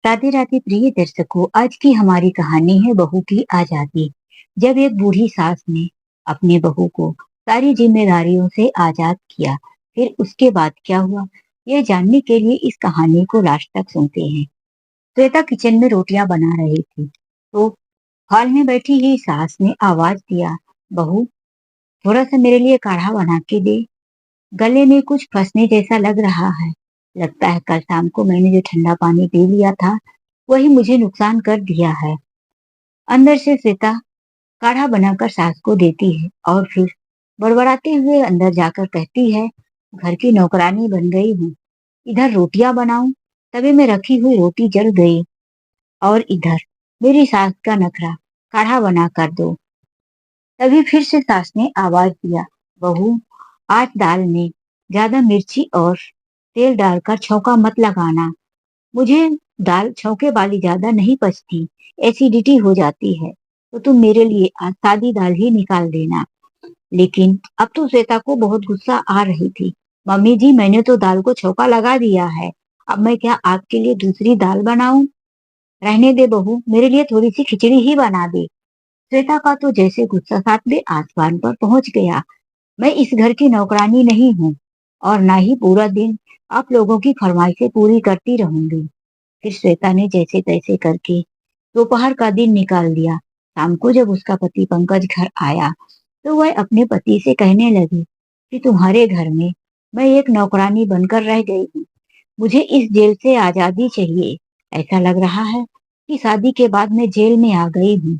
राधे राधे प्रिय दर्शकों, आज की हमारी कहानी है बहू की आजादी। जब एक बूढ़ी सास ने अपनी बहू को सारी जिम्मेदारियों से आजाद किया, फिर उसके बाद क्या हुआ, ये जानने के लिए इस कहानी को लास्ट तक सुनते हैं। श्वेता किचन में रोटियां बना रही थी, तो हॉल में बैठी ही सास ने आवाज दिया, बहू थोड़ा सा मेरे लिए काढ़ा बना के दे। गले में कुछ फंसने जैसा लग रहा है। लगता है कल शाम को मैंने जो ठंडा पानी पी लिया था वही मुझे नुकसान कर दिया है। अंदर से श्वेता काढ़ा बनाकर सास को देती है और फिर बड़बड़ाते हुए अंदर जाकर कहती है, घर की नौकरानी बन गई हूँ। इधर रोटियां बनाऊं, तवे में रखी हुई रोटी जल गई, और इधर मेरी सास का नखरा, काढ़ा बना कर दो। तभी फिर से सास ने आवाज दिया, बहू आज दाल में ज्यादा मिर्ची और तेल डालकर छौंका मत लगाना। मुझे दाल छौंके वाली ज्यादा नहीं पचती, एसिडिटी हो जाती है, तो तुम मेरे लिए आज सादी दाल ही निकाल देना। लेकिन अब तो श्वेता को बहुत गुस्सा आ रही थी। मम्मी जी, मैंने तो दाल को छौंका लगा दिया है, अब मैं क्या आपके लिए दूसरी दाल बनाऊं? रहने दे बहू, मेरे लिए थोड़ी सी खिचड़ी ही बना दे। श्वेता का तो जैसे गुस्सा सातवें आसमान पर पहुंच गया। मैं इस घर की नौकरानी नहीं हूँ, और ना ही पूरा दिन आप लोगों की फरमाइशें पूरी करती रहूंगी। फिर श्वेता ने जैसे तैसे करके दोपहर का दिन निकाल दिया। शाम को जब उसका पति पंकज घर आया, तो वह अपने पति से कहने लगी कि तुम्हारे घर में मैं एक नौकरानी बनकर रह गई हूँ। मुझे इस जेल से आजादी चाहिए। ऐसा लग रहा है कि शादी के बाद मैं जेल में आ गई हूँ।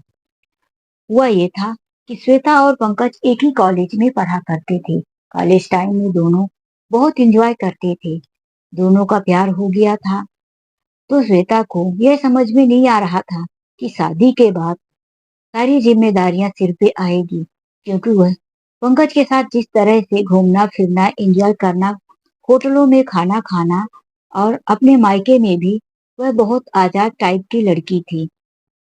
हुआ ये था कि श्वेता और पंकज एक ही कॉलेज में पढ़ा करते थे। कॉलेज टाइम में दोनों बहुत एंजॉय करते थे। दोनों का प्यार हो गया था। तो श्वेता को यह समझ में नहीं आ रहा था कि शादी के बाद सारी जिम्मेदारियां सिर पे आएगी, क्योंकि वह पंकज के साथ जिस तरह से घूमना फिरना एंजॉय करना, होटलों में खाना खाना, और अपने मायके में भी वह बहुत आजाद टाइप की लड़की थी।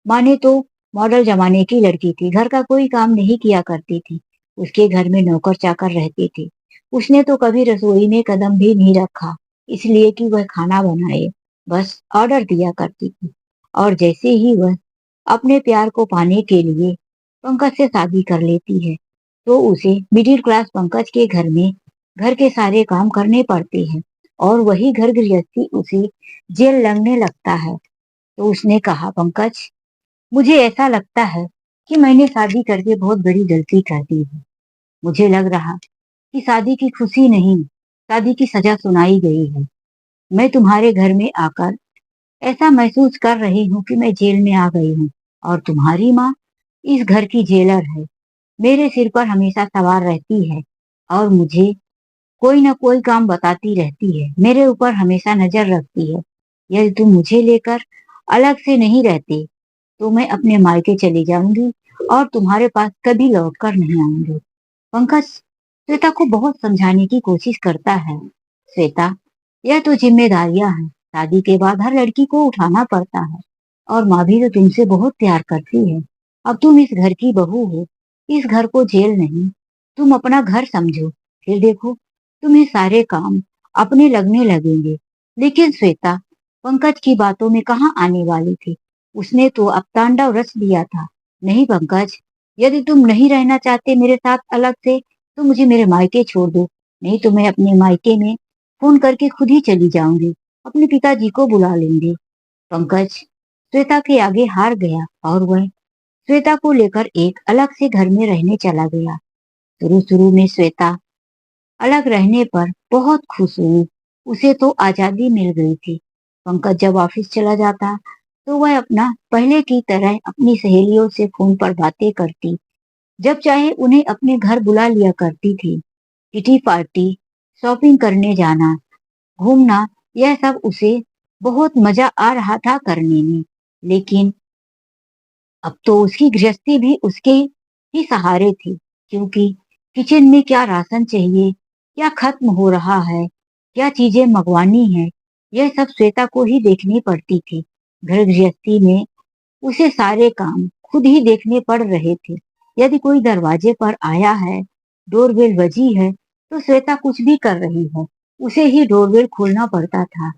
माने तो मॉडल जमाने की लड़की थी। घर का कोई काम नहीं किया करती थी। उसके घर में नौकर चाकर रहते थे। उसने तो कभी रसोई में कदम भी नहीं रखा, इसलिए कि वह खाना बनाए, बस ऑर्डर दिया करती थी। और जैसे ही वह अपने प्यार को पाने के लिए पंकज से शादी कर लेती है, तो उसे मिडिल क्लास पंकज के घर में घर के सारे काम करने पड़ते हैं, और वही घर गृहस्थी उसे जेल लगने लगता है। तो उसने कहा, पंकज मुझे ऐसा लगता है कि मैंने शादी करके बहुत बड़ी गलती कर दी है। मुझे लग रहा कि शादी की खुशी नहीं, शादी की सजा सुनाई गई है। मैं तुम्हारे घर में आकर ऐसा महसूस कर रही हूँ कि मैं जेल में आ गई हूँ, और तुम्हारी माँ इस घर की जेलर है। मेरे सिर पर हमेशा सवार रहती है, और मुझे कोई ना कोई काम बताती रहती है। मेरे ऊपर हमेशा नजर रखती है। यदि तुम मुझे लेकर अलग से नहीं रहते, तो मैं अपने मायके चली जाऊंगी और तुम्हारे पास कभी लौट कर नहीं आऊंगी। पंकज श्वेता को बहुत समझाने की कोशिश करता है। श्वेता, यह तो जिम्मेदारियां हैं, शादी के बाद हर लड़की को उठाना पड़ता है, और माँ भी तो तुमसे बहुत प्यार करती है। अब तुम इस घर की बहू हो, इस घर को जेल नहीं, तुम अपना घर समझो। फिर देखो, तुम्हें सारे काम अपने लगने लगेंगे। लेकिन श्वेता पंकज की बातों में कहाँ आने वाली थी। उसने तो अब तांडव रच दिया था। नहीं पंकज, यदि तुम नहीं रहना चाहते मेरे साथ अलग से, तो मुझे मेरे मायके छोड़ दो। नहीं तो मैं अपने मायके में फोन करके खुद ही चली जाऊंगी। अपने पिताजी को बुला लेंगे। पंकज श्वेता के आगे हार गया, और वह श्वेता को लेकर एक अलग से घर में रहने चला गया। शुरू शुरू में श्वेता अलग रहने पर बहुत खुश हुई। उसे तो आजादी मिल गई थी। पंकज जब ऑफिस चला जाता, तो वह अपना पहले की तरह अपनी सहेलियों से फोन पर बातें करती। जब चाहे उन्हें अपने घर बुला लिया करती थी। किटी पार्टी, शॉपिंग करने जाना, घूमना, यह सब उसे बहुत मजा आ रहा था करने में। लेकिन अब तो उसकी गृहस्थी भी उसके ही सहारे थी, क्योंकि किचन में क्या राशन चाहिए, क्या खत्म हो रहा है, क्या चीजें मंगवानी है, यह सब श्वेता को ही देखनी पड़ती थी। घर गृहस्थी में उसे सारे काम खुद ही देखने पड़ रहे थे। यदि कोई दरवाजे पर आया है, डोरबेल बजी है, तो श्वेता कुछ भी कर रही है, उसे ही डोरबेल खोलना पड़ता था।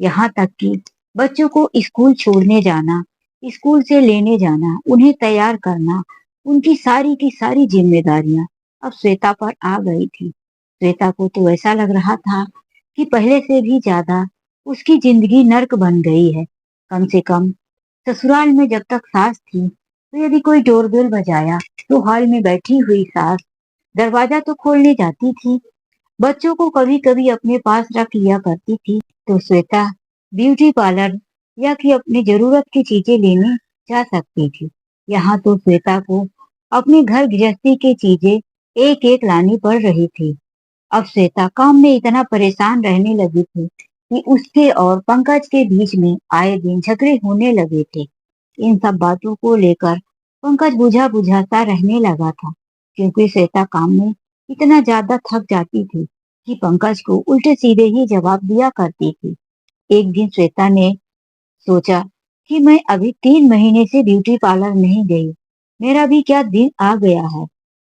यहाँ तक कि बच्चों को स्कूल छोड़ने जाना, स्कूल से लेने जाना, उन्हें तैयार करना, उनकी सारी की सारी जिम्मेदारियां अब श्वेता पर आ गई थी। श्वेता को तो ऐसा लग रहा था कि पहले से भी ज्यादा उसकी जिंदगी नर्क बन गई है। कम से कम ससुराल में जब तक सास थी, तो यदि कोई डोरबेल बजाया तो हॉल में बैठी हुई सास दरवाजा तो खोलने जाती थी, बच्चों को कभी कभी अपने पास रख लिया करती थी। तो श्वेता ब्यूटी पार्लर या कि अपनी जरूरत की चीजें लेने जा सकती थी। यहाँ तो श्वेता को अपने घर गृहस्थी की चीजें एक एक लानी पड़ रही थी। अब श्वेता काम में इतना परेशान रहने लगी थी कि उसके और पंकज के बीच में आए दिन झगड़े होने लगे थे। इन सब बातों को लेकर पंकज बुझा बुझा सा रहने लगा था, क्योंकि श्वेता काम में इतना ज्यादा थक जाती थी कि पंकज को उल्टे सीधे ही जवाब दिया करती थी। एक दिन श्वेता ने सोचा कि मैं अभी 3 महीने से ब्यूटी पार्लर नहीं गई, मेरा भी क्या दिन आ गया है।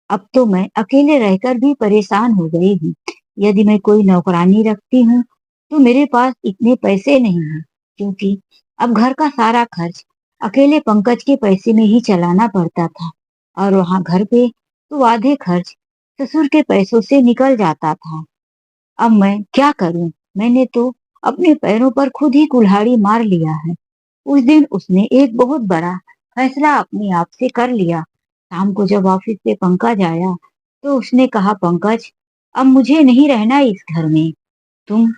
अब तो मैं अकेले रहकर भी परेशान हो गई हूँ। यदि मैं कोई नौकरानी रखती हूँ तो मेरे पास इतने पैसे नहीं हैं, क्योंकि अब घर का सारा खर्च अकेले पंकज के पैसे में ही चलाना पड़ता था, और वहाँ घर पे तो आधे खर्च ससुर के पैसों से निकल जाता था। अब मैं क्या करूं? मैंने तो अपने पैरों पर खुद ही कुल्हाड़ी मार लिया है। उस दिन उसने एक बहुत बड़ा फैसला अपने आप से कर लिया। शाम को जब ऑफिस से पंकज आया तो उसने कहा, पंकज, अब मुझे नहीं रहना इस घर में। तुम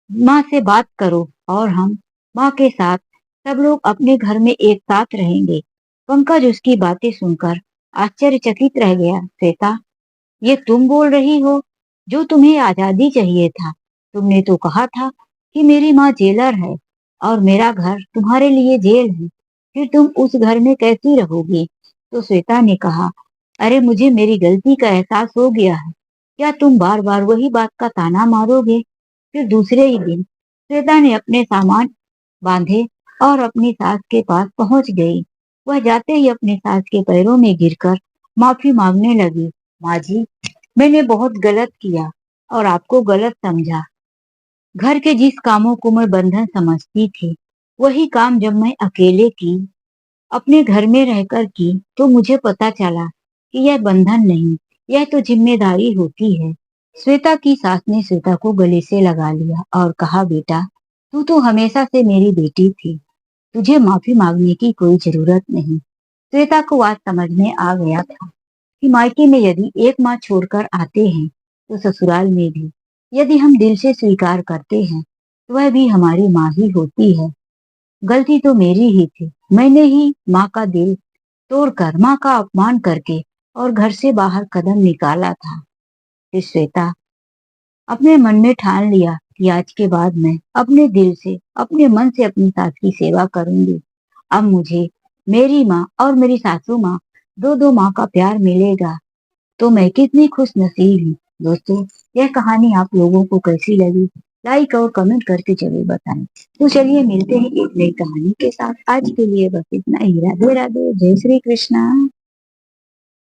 माँ से बात करो और हम माँ के साथ सब लोग अपने घर में एक साथ रहेंगे। पंकज उसकी बातें सुनकर आश्चर्यचकित रह गया। श्वेता, ये तुम बोल रही हो? जो तुम्हें आजादी चाहिए था, तुमने तो कहा था कि मेरी माँ जेलर है और मेरा घर तुम्हारे लिए जेल है, फिर तुम उस घर में कैसी रहोगी? तो श्वेता ने कहा, अरे मुझे मेरी गलती का एहसास हो गया है, क्या तुम बार बार वही बात का ताना मारोगे? फिर दूसरे ही दिन श्वेता ने अपने सामान बांधे और अपनी सास के पास पहुंच गई। वह जाते ही अपनी सास के पैरों में गिरकर माफी मांगने लगी। माँ जी, मैंने बहुत गलत किया और आपको गलत समझा। घर के जिस कामों को मैं बंधन समझती थी, वही काम जब मैं अकेले की, अपने घर में रहकर की, तो मुझे पता चला कि यह बंधन नहीं, यह तो जिम्मेदारी होती है। श्वेता की सास ने श्वेता को गले से लगा लिया और कहा, बेटा, तू तो हमेशा से मेरी बेटी थी, तुझे माफी मांगने की कोई जरूरत नहीं। श्वेता को आज समझ में आ गया था कि मायके में यदि एक माँ छोड़कर आते हैं, तो ससुराल में भी यदि हम दिल से स्वीकार करते हैं, तो वह भी हमारी माँ ही होती है। गलती तो मेरी ही थी, मैंने ही माँ का दिल तोड़कर, माँ का अपमान करके और घर से बाहर कदम निकाला था। फिर श्वेता अपने मन में ठान लिया कि आज के बाद मैं अपने दिल से, अपने मन से अपनी सास की सेवा करूंगी। अब मुझे मेरी माँ और मेरी सासू माँ, दो दो माँ का प्यार मिलेगा, तो मैं कितनी खुश नसीब हूँ। दोस्तों, यह कहानी आप लोगों को कैसी लगी? लाइक और कमेंट करके जरूर बताएं। तो चलिए मिलते हैं एक नई कहानी के साथ। आज के लिए बस इतना ही। राधे राधे, जय श्री कृष्णा।